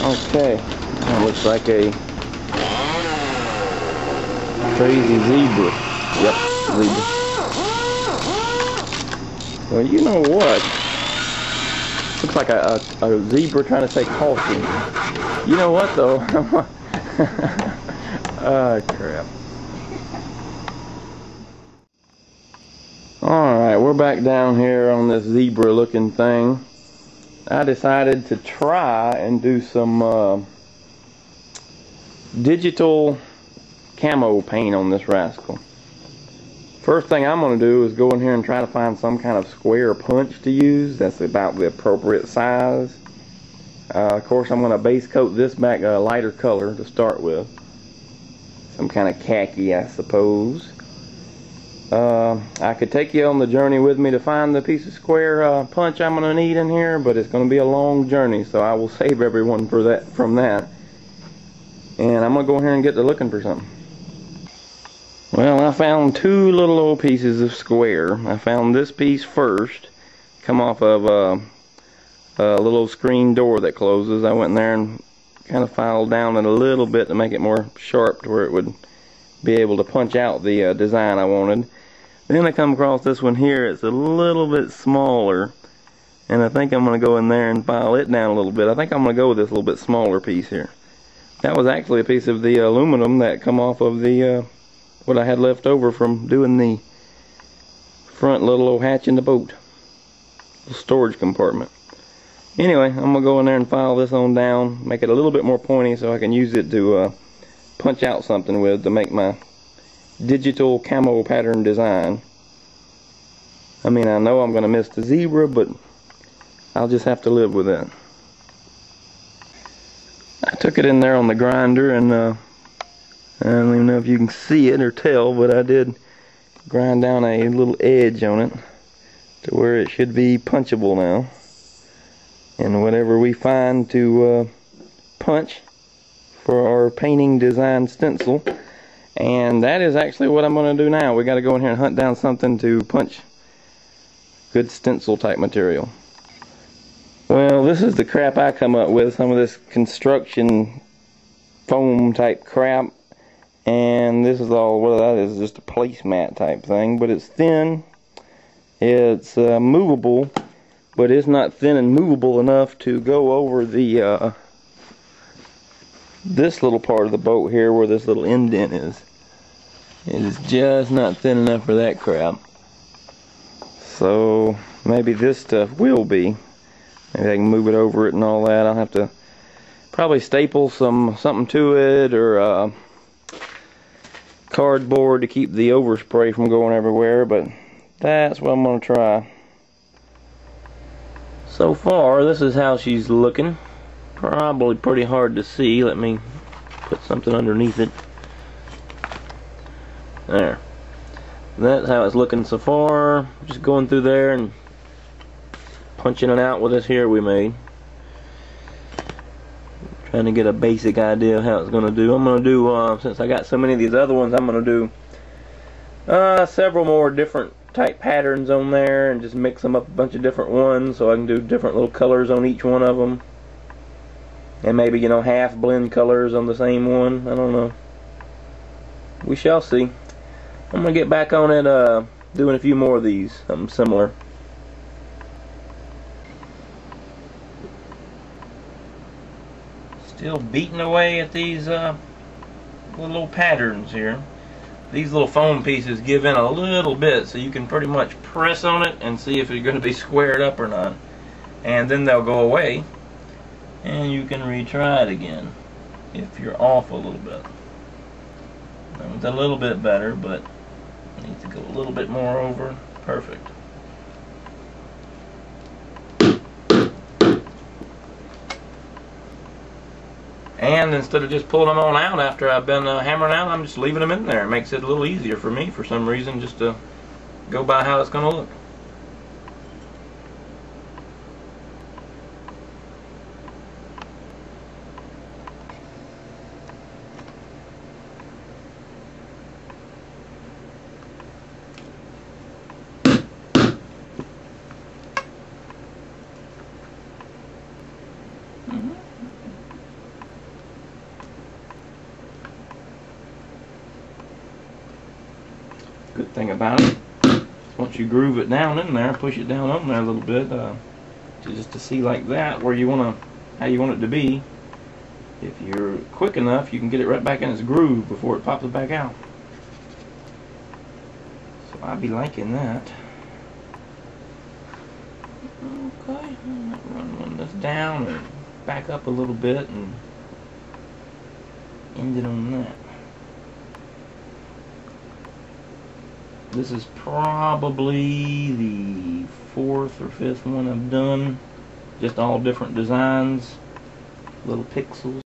Okay, that looks like a crazy zebra. Yep, zebra. Well, you know what? Looks like a zebra trying to say caution. You know what though? Ah, crap. Alright, we're back down here on this zebra looking thing. I decided to try and do some digital camo paint on this rascal. First thing I'm going to do is go in here and try to find some kind of square punch to use that's about the appropriate size. Of course, I'm going to base coat this back a lighter color to start with. Some kind of khaki, I suppose. I could take you on the journey with me to find the piece of square punch I'm going to need in here, but it's going to be a long journey, so I will save everyone from that. And I'm going to go here and get to looking for something. Well, I found two little old pieces of square. I found this piece first, come off of a little screen door that closes. I went in there and kind of filed down it a little bit to make it more sharp to where it would be able to punch out the design I wanted. Then I come across this one here. It's a little bit smaller, and I think I'm going to go in there and file it down a little bit. I think I'm going to go with this little bit smaller piece here. That was actually a piece of the aluminum that come off of the what I had left over from doing the front little old hatch in the boat, the storage compartment. Anyway, I'm going to go in there and file this on down, make it a little bit more pointy so I can use it to punch out something with to make my digital camo pattern design. I mean, I know I'm going to miss the zebra, but I'll just have to live with that. I took it in there on the grinder, and I don't even know if you can see it or tell, but I did grind down a little edge on it to where it should be punchable now. And whatever we find to punch for our painting design stencil. And that is actually what I'm going to do now. We got to go in here and hunt down something to punch good stencil type material. Well, this is the crap I come up with, some of this construction foam type crap. And this is all, what that is just a placemat type thing, but it's thin, it's movable, but it's not thin and movable enough to go over the this little part of the boat here where this little indent is. It is just not thin enough for that crap. So maybe this stuff will be. Maybe I can move it over it and all that. I'll have to probably staple something to it, or cardboard to keep the overspray from going everywhere, but that's what I'm going to try. So far, this is how she's looking. Probably pretty hard to see. Let me put something underneath it. There. That's how it's looking so far. Just going through there and punching it out with this here we made. Trying to get a basic idea of how it's going to do. I'm going to do, since I got so many of these other ones, I'm going to do several more different type patterns on there and just mix them up a bunch of different ones so I can do different little colors on each one of them. And maybe, you know, half blend colors on the same one. I don't know. We shall see. I'm going to get back on it doing a few more of these, something similar. Still beating away at these little patterns here. These little foam pieces give in a little bit, so you can pretty much press on it and see if it's going to be squared up or not. And then they'll go away, and you can retry it again if you're off a little bit. That one's a little bit better, but I need to go a little bit more over. Perfect. And instead of just pulling them on out after I've been hammering out, I'm just leaving them in there. It makes it a little easier for me for some reason, just to go by how it's going to look. thing about it, once you groove it down in there, push it down on there a little bit, just to see like that where you how you want it to be. If you're quick enough, you can get it right back in its groove before it pops it back out. So I'd be liking that. Okay, run this down and back up a little bit and end it on that. This is probably the 4th or 5th one I've done. Just all different designs, little pixels.